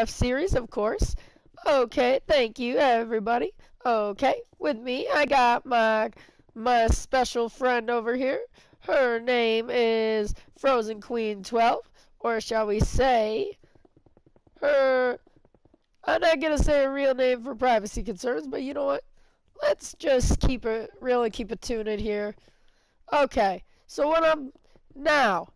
series, of course. Okay, thank you, everybody. Okay, with me, I got my special friend over here. Her name is Frozen Queen 12, or shall we say, her. I'm not gonna say her real name for privacy concerns, but you know what? Let's just keep it tuned in here. Okay, so what I'm now,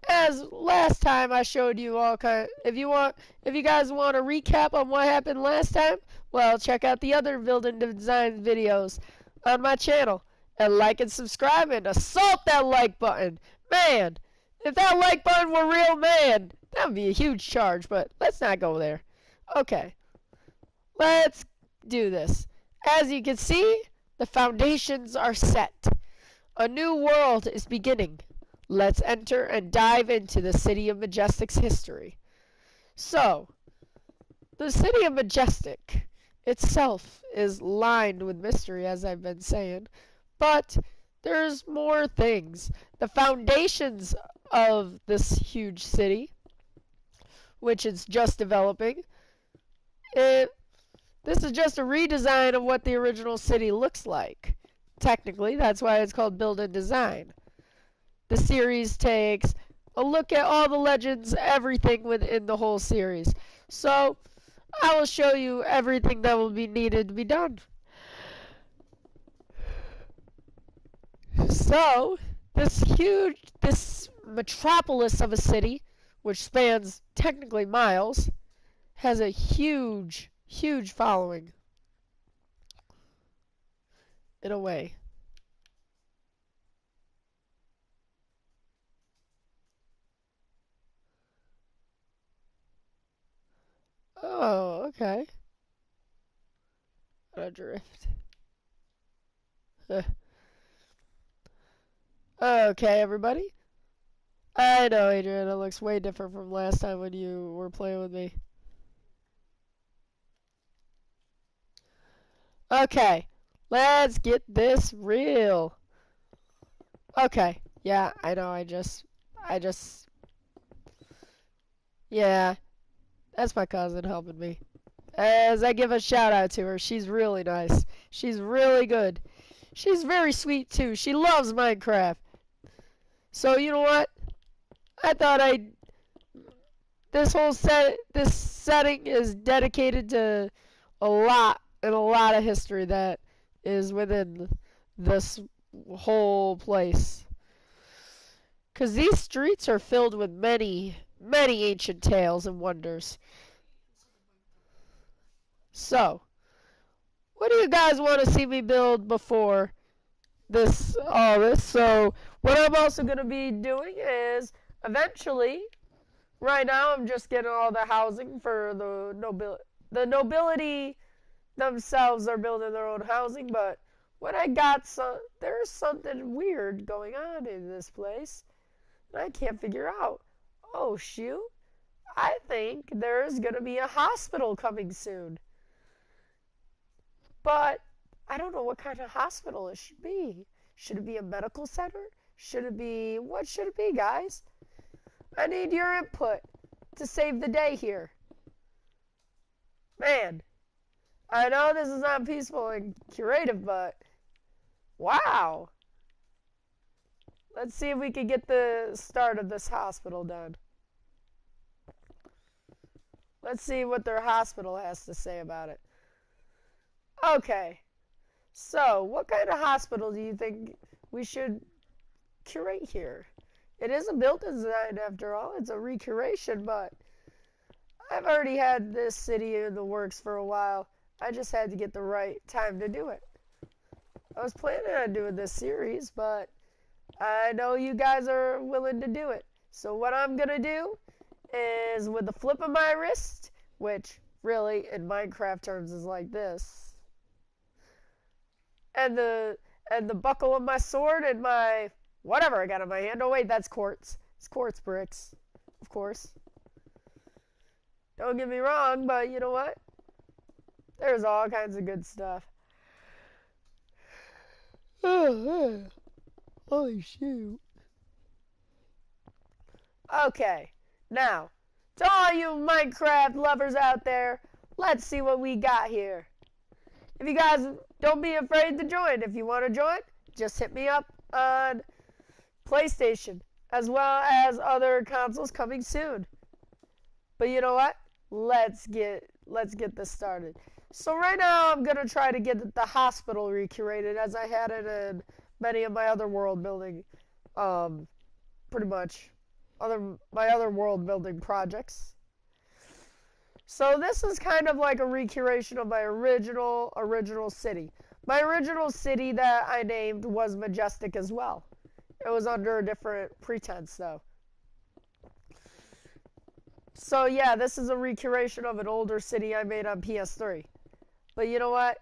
as last time I showed you all kind. If you guys want a recap on what happened last time, well, check out the other building design videos on my channel and like and subscribe and assault that like button. Man, if that like button were real, man, that would be a huge charge. But let's not go there. Okay, let's do this. As you can see, the foundations are set. A new world is beginning. Let's enter and dive into the City of Majestic's history. So, the City of Majestic itself is lined with mystery, as I've been saying, but there's more things. The foundations of this huge city, which is just developing, it, this is just a redesign of what the original city looks like. Technically, that's why it's called Build and Design. The series takes a look at all the legends, everything within the whole series. So, I will show you everything that will be needed to be done. So, this metropolis of a city, which spans technically miles, has a huge following, in a way. Oh, okay. A drift. Okay, everybody. I know, Adrian, it looks way different from last time when you were playing with me. Okay, let's get this real. Okay, yeah, I know, I just, yeah, that's my cousin helping me. As I give a shout out to her, she's really nice. She's really good. She's very sweet too. She loves Minecraft. So you know what? I thought I this setting is dedicated to a lot of history that is within this whole place. Cuz these streets are filled with many ancient tales and wonders. So, what do you guys want to see me build before all this? So, what I'm also going to be doing is eventually right now I'm just getting all the housing for the nobility themselves are building their own housing, but when I got there's something weird going on in this place, and I can't figure out. Oh shoot! I think there's gonna be a hospital coming soon, but I don't know what kind of hospital it should be. Should it be a medical center? What should it be, guys? I need your input to save the day here. Man, I know this is not peaceful and curative, but wow. Let's see if we can get the start of this hospital done. Let's see what their hospital has to say about it. Okay. So, what kind of hospital do you think we should curate here? It is a built design after all. It's a recuration, but I've already had this city in the works for a while. I just had to get the right time to do it. I was planning on doing this series, but I know you guys are willing to do it. So what I'm going to do is with the flip of my wrist, which really in Minecraft terms is like this, and the buckle of my sword and my whatever I got in my hand. Oh wait, that's quartz. It's quartz bricks, of course. Don't get me wrong, but you know what? There's all kinds of good stuff. Holy shoot. Okay, now, To all you Minecraft lovers out there, let's see what we got here. If you guys don't be afraid to join. If you want to join, just hit me up on PlayStation, as well as other consoles coming soon. But you know what? Let's get this started. So right now I'm gonna try to get the hospital recreated as I had it in many of my other world building, pretty much my other world building projects. So this is kind of like a recreation of my original city. My original city that I named was Majestic as well. It was under a different pretense though. So yeah, this is a recreation of an older city I made on PS3. But you know what?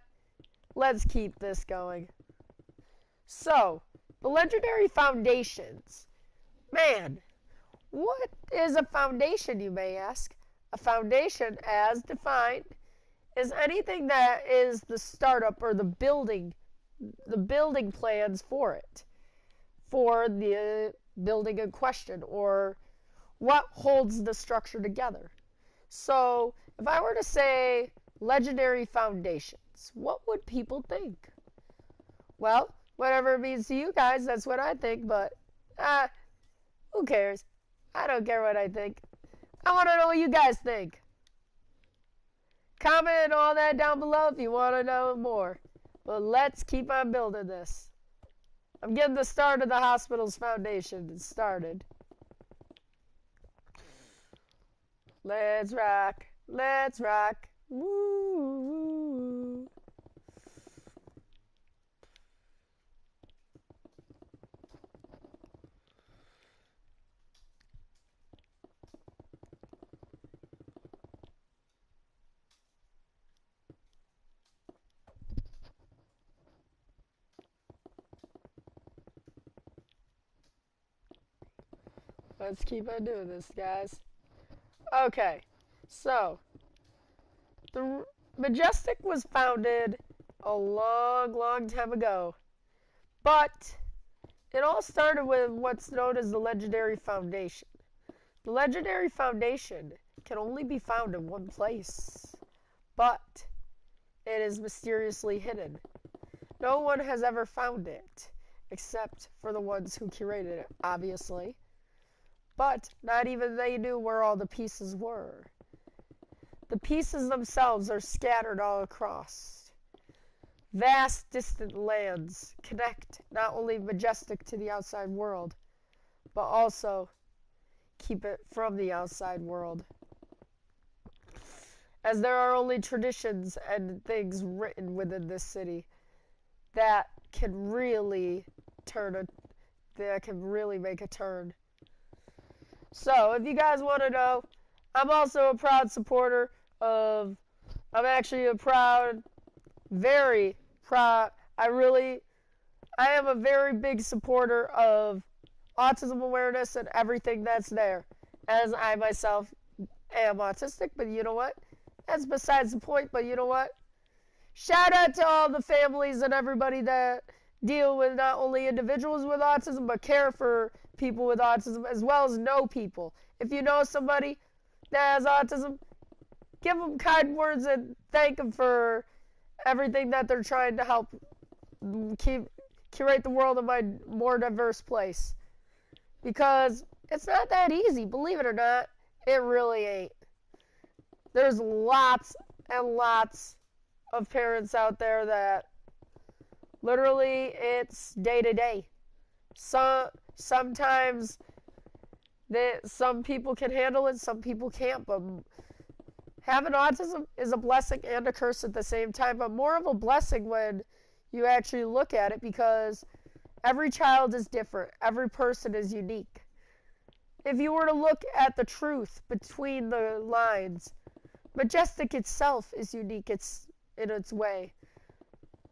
Let's keep this going. So, the legendary foundations. Man, what is a foundation, you may ask? A foundation, as defined, is anything that is the startup or the building plans for it, for the building in question, or what holds the structure together. So, if I were to say legendary foundations, what would people think? Well, whatever it means to you guys, that's what I think, but who cares? I don't care what I think. I want to know what you guys think. Comment all that down below if you want to know more. But let's keep on building this. I'm getting the start of the hospital's foundation started. Let's rock. Let's rock. Woo. Let's keep on doing this, guys. Okay, so the Majestic was founded a long time ago, but it all started with what's known as the Legendary Foundation. The Legendary Foundation can only be found in one place, but it is mysteriously hidden. No one has ever found it, except for the ones who curated it, obviously. But not even they knew where all the pieces were. The pieces themselves are scattered all across. Vast distant lands connect not only Majestic to the outside world, but also keep it from the outside world. As there are only traditions and things written within this city that can really make a turn. So, if you guys want to know, I'm also a proud supporter of, I'm actually a proud, very proud, I am a very big supporter of autism awareness and everything that's there, as I myself am autistic, but you know what? That's besides the point, but you know what? Shout out to all the families and everybody that deal with not only individuals with autism, but care for people with autism, as well as know people. If you know somebody that has autism, give them kind words and thank them for everything that they're trying to help curate the world in a more diverse place. Because it's not that easy, believe it or not. It really ain't. There's lots and lots of parents out there that literally it's day to day. Sometimes some people can handle it, some people can't, but having autism is a blessing and a curse at the same time, but more of a blessing when you actually look at it, because every child is different. Every person is unique. If you were to look at the truth between the lines, Majestic itself is unique in its way.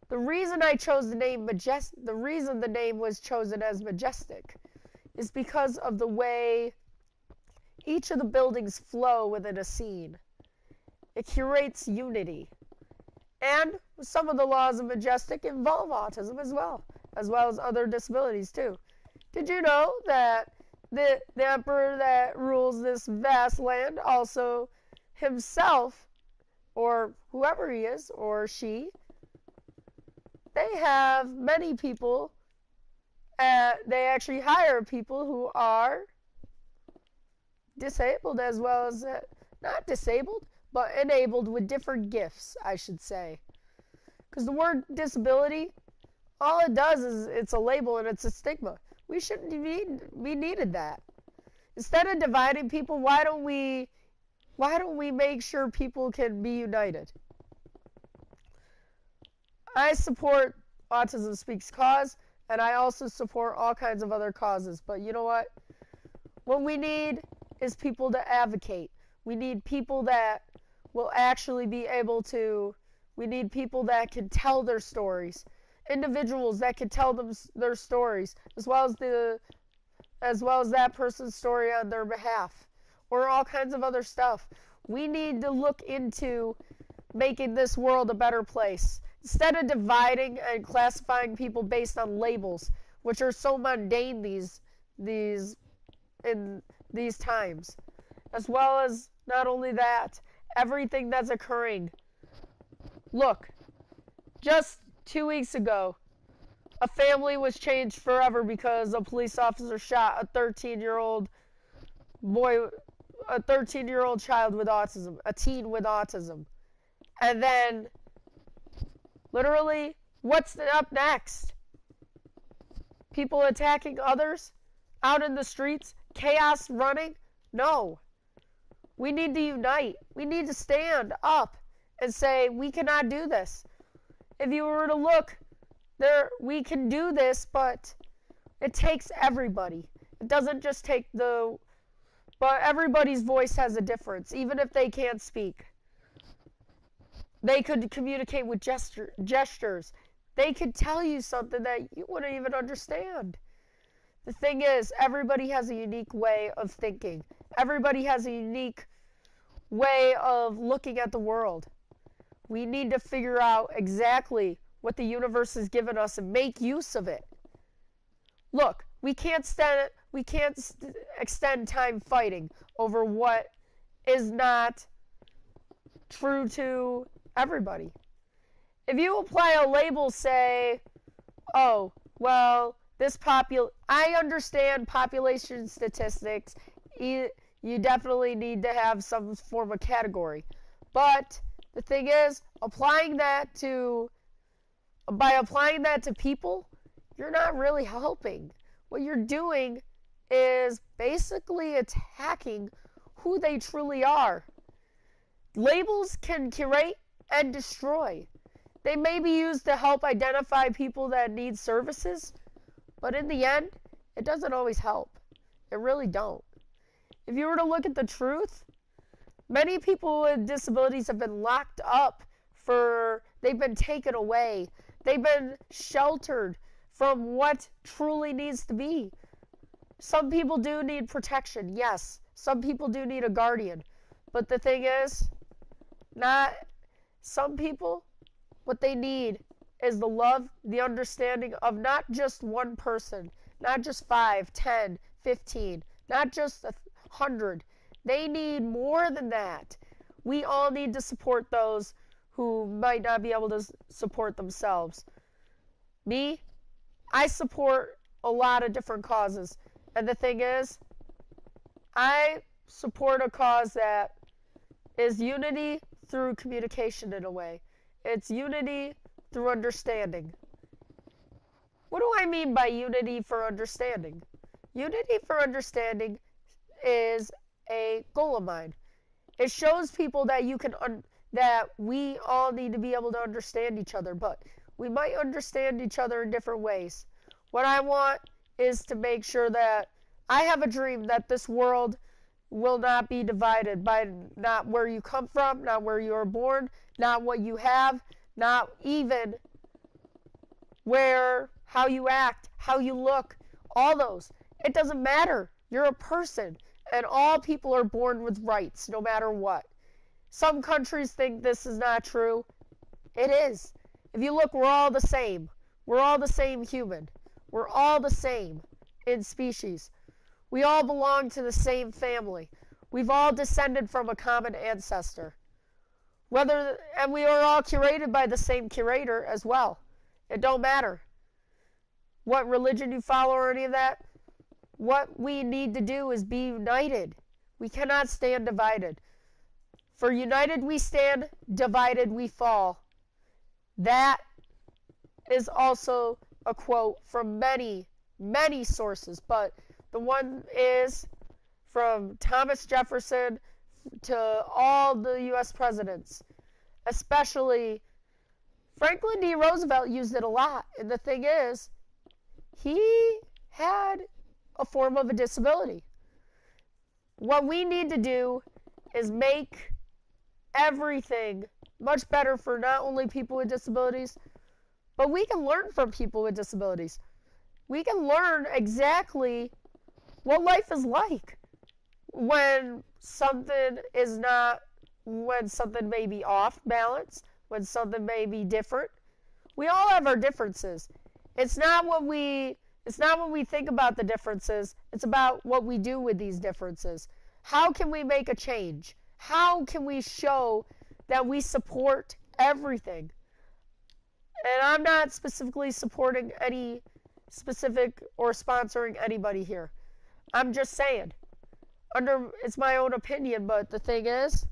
The reason I chose the name the reason the name was chosen as Majestic is because of the way each of the buildings flow within a scene. It curates unity. And some of the laws of Majestic involve autism as well as other disabilities too. Did you know that the emperor that rules this vast land also himself, or whoever he is, or she, they have many people. They actually hire people who are disabled as well as not disabled, but enabled with different gifts, I should say. Because the word disability, all it does is it's a label and it's a stigma. We shouldn't be needed that. Instead of dividing people, why don't we make sure people can be united? I support Autism Speaks cause, and I also support all kinds of other causes. But you know what? What we need is people to advocate. We need people that will actually be able to. We need people that can tell their stories. Individuals that can tell them their stories, as well as that person's story on their behalf, or all kinds of other stuff. We need to look into making this world a better place. Instead of dividing and classifying people based on labels, which are so mundane in these times. As well as, not only that, everything that's occurring. Look, just 2 weeks ago, a family was changed forever because a police officer shot a 13-year-old boy, a 13-year-old child with autism, a teen with autism. And then, literally, what's up next? People attacking others out in the streets? Chaos running? No. We need to unite. We need to stand up and say, we cannot do this. If you were to look, we can do this, but it takes everybody. It doesn't just take but everybody's voice has a difference, even if they can't speak. They could communicate with gestures. They could tell you something that you wouldn't even understand. The thing is, everybody has a unique way of thinking. Everybody has a unique way of looking at the world. We need to figure out exactly what the universe has given us and make use of it. Look, we can't extend time fighting over what is not true to everybody. If you apply a label, say, oh, well, I understand population statistics. You definitely need to have some form of category. But the thing is, by applying that to people, you're not really helping. What you're doing is basically attacking who they truly are. Labels can curate and destroy. They may be used to help identify people that need services, but in the end, it doesn't always help. It really don't. If you were to look at the truth, many people with disabilities have been locked up they've been taken away. They've been sheltered from what truly needs to be. Some people do need protection, yes. Some people do need a guardian. But the thing is, some people, what they need is the love, the understanding of not just one person, not just 5, 10, 15, not just 100. They need more than that. We all need to support those who might not be able to support themselves. Me, I support a lot of different causes. And the thing is, I support a cause that is unity through communication in a way. It's unity through understanding. What do I mean by unity for understanding? Unity for understanding is a goal of mine. It shows people that that we all need to be able to understand each other, but we might understand each other in different ways. What I want is to make sure that I have a dream that this world will not be divided by not where you come from, not where you are born, not what you have, not even how you act, how you look, all those. It doesn't matter. You're a person, and all people are born with rights, no matter what. Some countries think this is not true. It is. If you look, we're all the same. We're all the same human. We're all the same in species. We all belong to the same family. We've all descended from a common ancestor. And we are all curated by the same curator as well. It don't matter what religion you follow or any of that. What we need to do is be united. We cannot stand divided. For united we stand, divided we fall. That is also a quote from many, many sources, but the one is from Thomas Jefferson to all the U.S. presidents, especially Franklin D. Roosevelt used it a lot. And the thing is, he had a form of a disability. What we need to do is make everything much better for not only people with disabilities, but we can learn from people with disabilities. We can learn exactly what life is like when something may be off balance, when something may be different. We all have our differences. It's not what we think about the differences. It's about what we do with these differences. How can we make a change? How can we show that we support everything? And I'm not specifically supporting any specific or sponsoring anybody here. I'm just saying. It's my own opinion, but the thing is,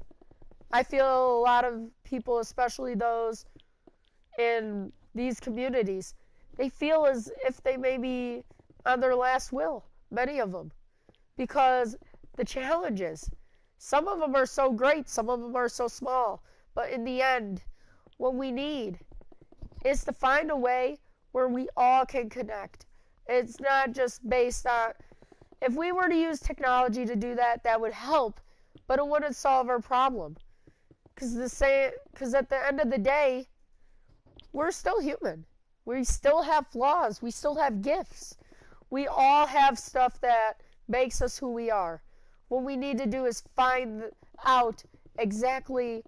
I feel a lot of people, especially those in these communities, they feel as if they may be on their last will, many of them, because the challenges, some of them are so great, some of them are so small, but in the end, what we need is to find a way where we all can connect. It's not just based on, if we were to use technology to do that, that would help, but it wouldn't solve our problem. Because at the end of the day, we're still human. We still have flaws. We still have gifts. We all have stuff that makes us who we are. What we need to do is find out exactly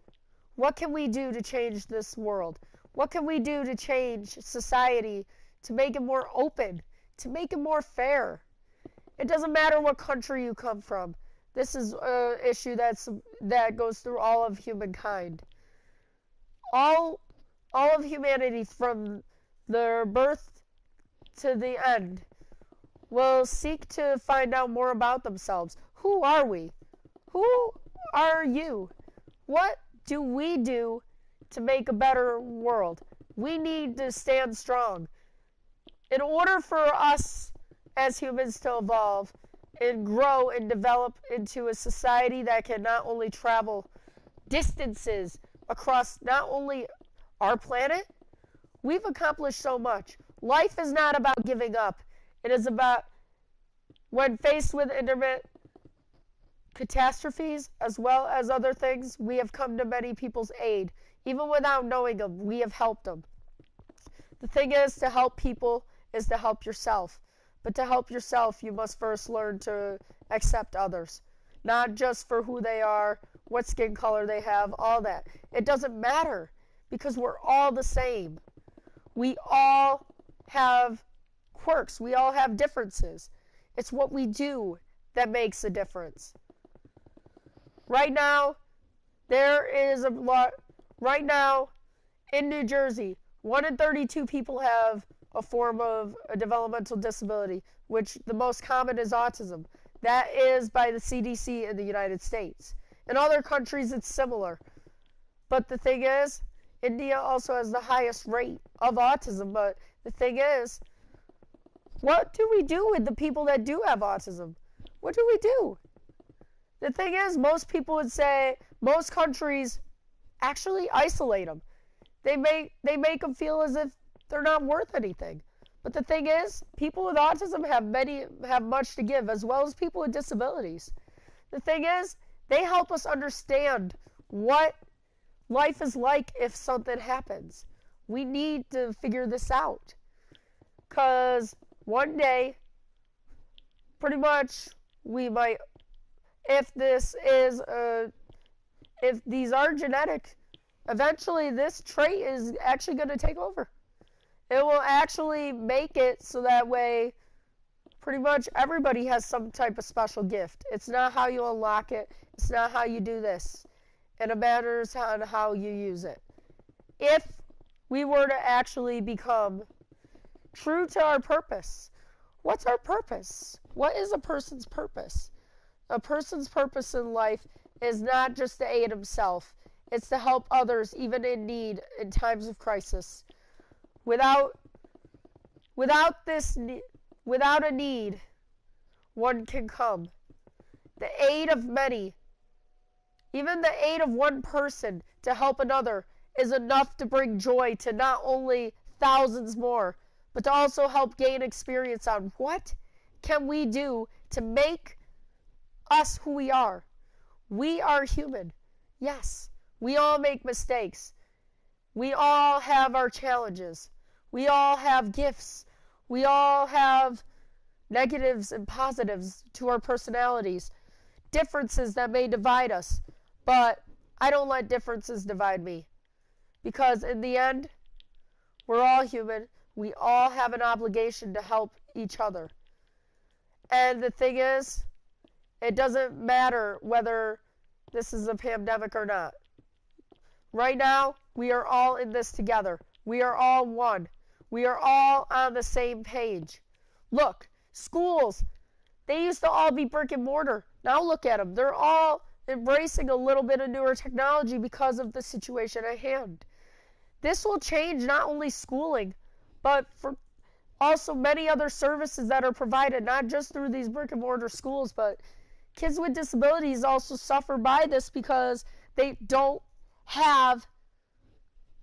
what can we do to change this world. What can we do to change society, to make it more open, to make it more fair? It doesn't matter what country you come from. This is an issue that goes through all of humankind. All of humanity, from their birth to the end, will seek to find out more about themselves. Who are we? Who are you? What do we do to make a better world? We need to stand strong. In order for us as humans to evolve and grow and develop into a society that can not only travel distances across not only our planet, we've accomplished so much. Life is not about giving up. It is about, when faced with intermittent catastrophes as well as other things, we have come to many people's aid. Even without knowing them, we have helped them. The thing is, to help people is to help yourself. But to help yourself, you must first learn to accept others. Not just for who they are, what skin color they have, all that. It doesn't matter, because we're all the same. We all have quirks. We all have differences. It's what we do that makes a difference. Right now, there is a lot. Right now, in New Jersey, 1 in 32 people have a form of a developmental disability, which the most common is autism. That is by the CDC in the United States. In other countries, it's similar. But the thing is, India also has the highest rate of autism. But the thing is, what do we do with the people that do have autism? What do we do? The thing is, most people would say, most countries actually isolate them. They make them feel as if they're not worth anything. But the thing is, people with autism have much to give, as well as people with disabilities. The thing is, they help us understand what life is like if something happens. We need to figure this out. Because one day, pretty much, we might, if these are genetic, eventually this trait is actually going to take over. It will actually make it so that way pretty much everybody has some type of special gift. It's not how you unlock it. It's not how you do this. And it matters on how you use it. If we were to actually become true to our purpose, what's our purpose? What is a person's purpose? A person's purpose in life is not just to aid himself. It's to help others, even in need, in times of crisis. Without a need, one can come. The aid of many, even the aid of one person to help another, is enough to bring joy to not only thousands more, but to also help gain experience on what can we do to make us who we are. We are human. Yes, we all make mistakes. We all have our challenges. We all have gifts. We all have negatives and positives to our personalities, differences that may divide us. But I don't let differences divide me, because in the end, we're all human. We all have an obligation to help each other. And the thing is, it doesn't matter whether this is a pandemic or not. Right now, we are all in this together. We are all one. We are all on the same page. Look, schools, they used to all be brick and mortar. Now look at them. They're all embracing a little bit of newer technology because of the situation at hand. This will change not only schooling, but for also many other services that are provided, not just through these brick and mortar schools, but kids with disabilities also suffer by this because they don't have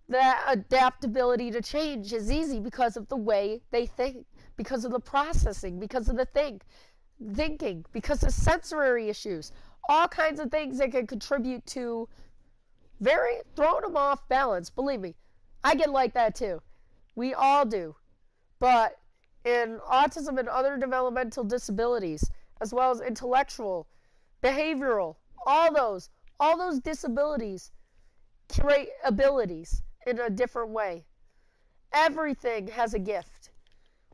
that adaptability to change as easy because of the way they think, because of the processing, because of the thinking, because of sensory issues, all kinds of things that can contribute to throwing them off balance. Believe me, I get like that too. We all do. But in autism and other developmental disabilities, as well as intellectual, behavioral, all those disabilities create abilities in a different way. Everything has a gift.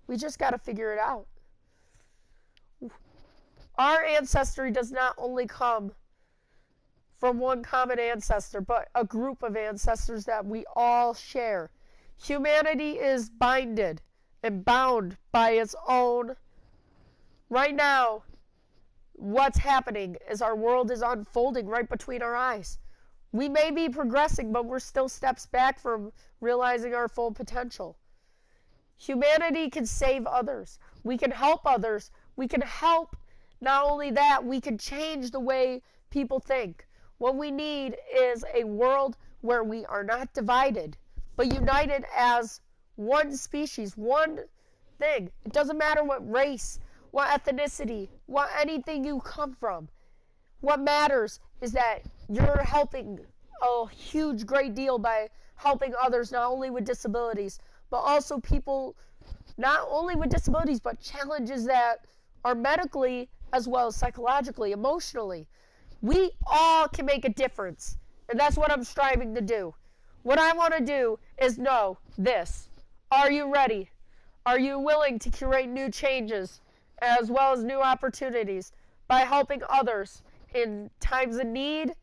We just got to figure it out. Our ancestry does not only come from one common ancestor, but a group of ancestors that we all share. Humanity is binded and bound by its own. Right now, what's happening is our world is unfolding right between our eyes. We may be progressing, but we're still steps back from realizing our full potential. Humanity can save others. We can help others. We can help. Not only that, we can change the way people think. What we need is a world where we are not divided, but united as one species, one thing. It doesn't matter what race, what ethnicity, what anything you come from. What matters is that you're helping a huge, great deal by helping others, not only with disabilities, but also people not only with disabilities, but challenges that are medically as well as psychologically, emotionally. We all can make a difference, and that's what I'm striving to do. What I want to do is know this. Are you ready? Are you willing to curate new changes as well as new opportunities by helping others in times of need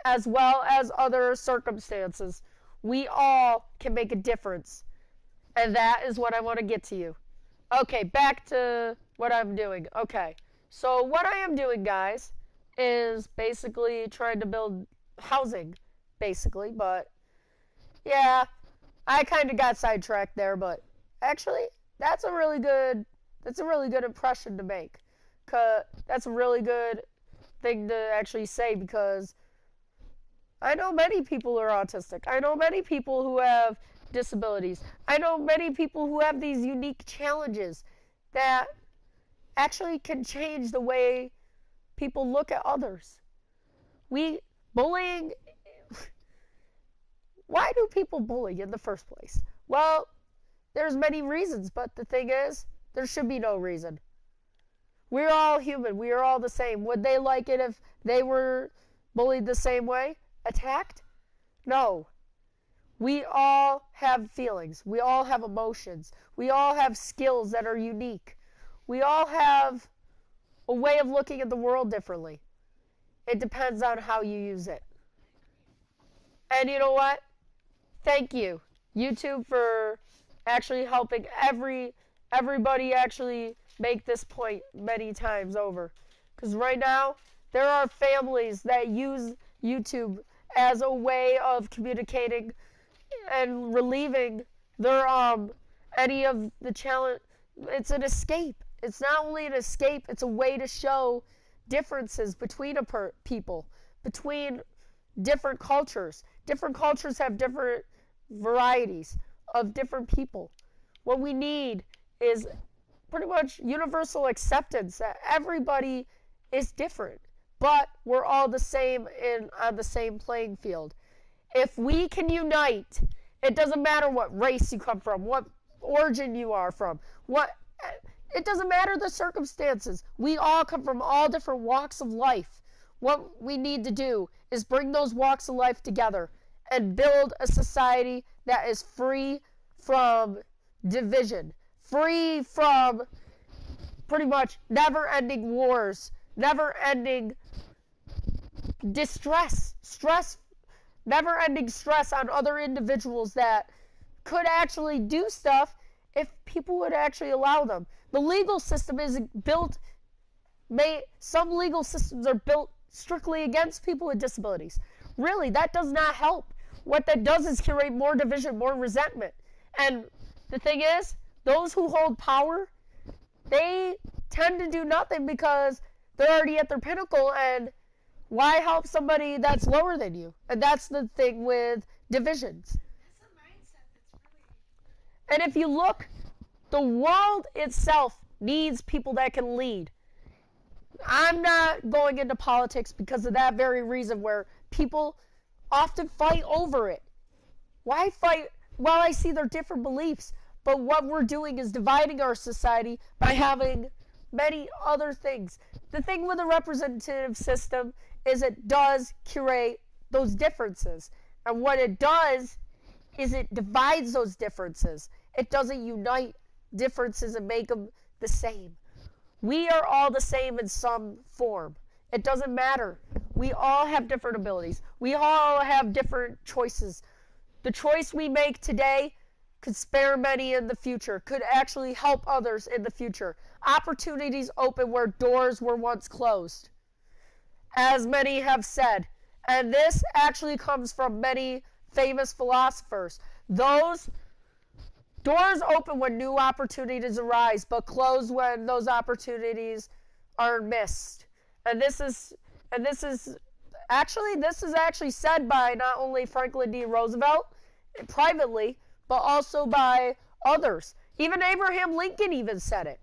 as well as other circumstances? We all can make a difference, and that is what I want to get to you. Okay, back to what I'm doing. Okay, so what I am doing, guys, is basically trying to build housing, basically, but yeah, I kind of got sidetracked there, but actually, that's a really good impression to make. That's a really good thing to actually say, because I know many people who are autistic. I know many people who have disabilities. I know many people who have these unique challenges that actually can change the way people look at others. Bullying, why do people bully in the first place? Well, there's many reasons, but the thing is, there should be no reason. We're all human. We are all the same. Would they like it if they were bullied the same way? Attacked? No. We all have feelings. We all have emotions. We all have skills that are unique. We all have a way of looking at the world differently. It depends on how you use it. And you know what? Thank you, YouTube, for actually helping everybody actually make this point many times over. Because right now, there are families that use YouTube as a way of communicating and relieving their any of the challenge. It's an escape. It's not only an escape, it's a way to show differences between people, between different cultures. Different cultures have different varieties of different people. What we need is pretty much universal acceptance that everybody is different, but we're all the same on the same playing field. If we can unite, it doesn't matter what race you come from, what origin you are from, it doesn't matter the circumstances. We all come from all different walks of life. What we need to do is bring those walks of life together and build a society that is free from division, free from pretty much never-ending wars, never-ending never-ending stress on other individuals that could actually do stuff if people would actually allow them. The legal system is built, some legal systems are built strictly against people with disabilities. Really, that does not help. What that does is create more division, more resentment. And the thing is, those who hold power, they tend to do nothing because they're already at their pinnacle, and why help somebody that's lower than you? And that's the thing with divisions. It's a mindset that's really... And if you look, the world itself needs people that can lead. I'm not going into politics because of that very reason, where people often fight over it. Why fight? Well, I see their different beliefs, but what we're doing is dividing our society by having many other things. The thing with a representative system is it does curate those differences. And what it does is it divides those differences. It doesn't unite differences and make them the same. We are all the same in some form. It doesn't matter. We all have different abilities. We all have different choices. The choice we make today could spare many in the future, could actually help others in the future. Opportunities open where doors were once closed, as many have said. And this actually comes from many famous philosophers. Those doors open when new opportunities arise, but close when those opportunities are missed. And this is actually said by not only Franklin D. Roosevelt privately, but also by others. Even Abraham Lincoln even said it.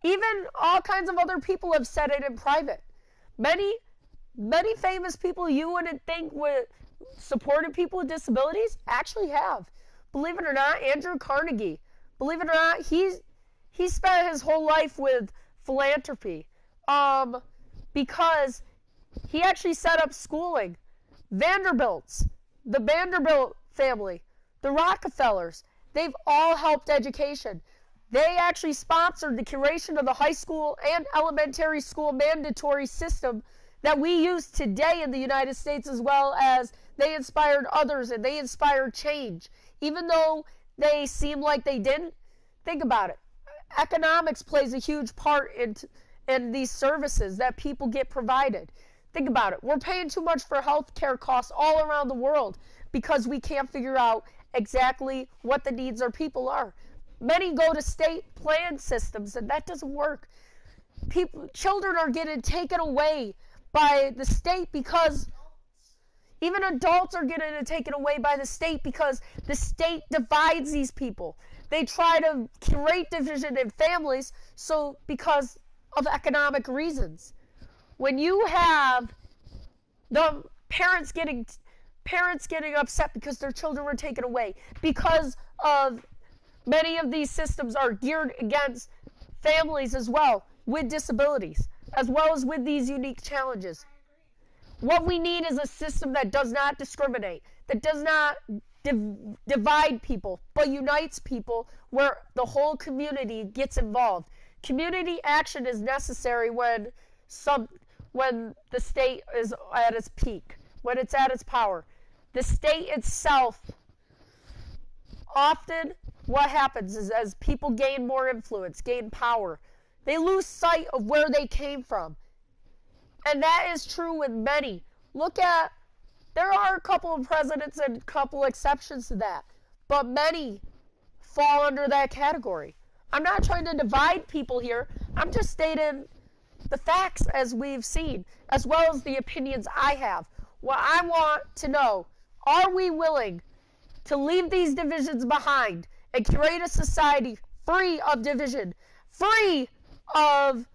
Even all kinds of other people have said it in private. Many famous people you wouldn't think would supported people with disabilities actually have. Believe it or not, Andrew Carnegie, believe it or not, he spent his whole life with philanthropy, because he actually set up schooling. The Vanderbilt family, the Rockefellers, they've all helped education. They actually sponsored the creation of the high school and elementary school mandatory system that we use today in the United States, as well as they inspired others and they inspired change. Even though they seem like they didn't, think about it. Economics plays a huge part in these services that people get provided. Think about it. We're paying too much for healthcare costs all around the world because we can't figure out exactly what the needs of people are. Many go to state plan systems, and that doesn't work. Children are getting taken away by the state because even adults are getting taken away by the state because the state divides these people. They try to create division in families because of economic reasons. When you have the parents getting upset because their children were taken away, because of many of these systems are geared against families as well with disabilities, as well as with these unique challenges. What we need is a system that does not discriminate, that does not divide people, but unites people, where the whole community gets involved. Community action is necessary when the state is at its peak, when it's at its power. The state itself, often what happens is as people gain more influence, gain power, they lose sight of where they came from. And that is true with many. There are a couple of presidents and a couple exceptions to that, but many fall under that category. I'm not trying to divide people here. I'm just stating the facts as we've seen, as well as the opinions I have. What I want to know, are we willing to leave these divisions behind and create a society free of division, free of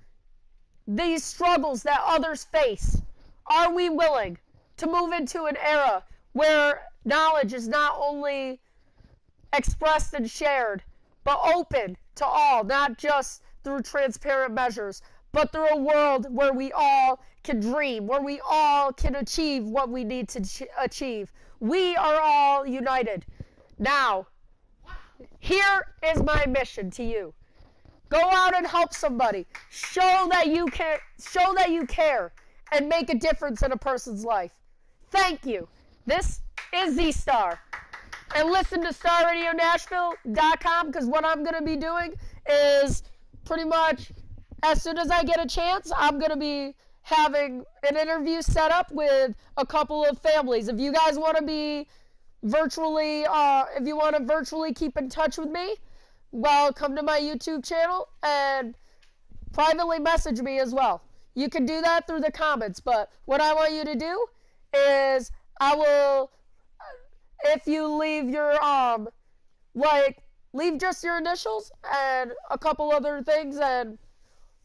these struggles that others face? Are we willing to move into an era where knowledge is not only expressed and shared, but open to all, not just through transparent measures, but through a world where we all can dream, where we all can achieve what we need to achieve? We are all united. Now, here is my mission to you. Go out and help somebody. Show that you care and make a difference in a person's life. Thank you. This is Z-Star. And listen to StarRadioNashville.com, because what I'm going to be doing is pretty much as soon as I get a chance, I'm going to be having an interview set up with a couple of families. If you guys want to be virtually, if you want to virtually keep in touch with me, well, come to my YouTube channel and privately message me as well. You can do that through the comments, but what I want you to do is if you leave your, leave just your initials and a couple other things and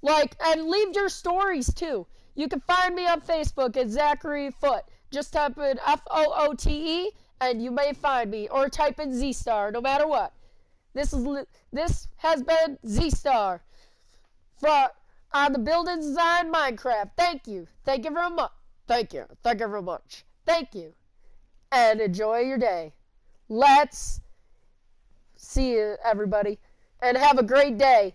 leave your stories too. You can find me on Facebook at Zachary Foote. Just type in Foote and you may find me, or type in Z-Star, no matter what. This has been Z-Star on the Building Design Minecraft. Thank you. Thank you very much. Thank you. Thank you very much. Thank you. And enjoy your day. Let's see you, everybody. And have a great day.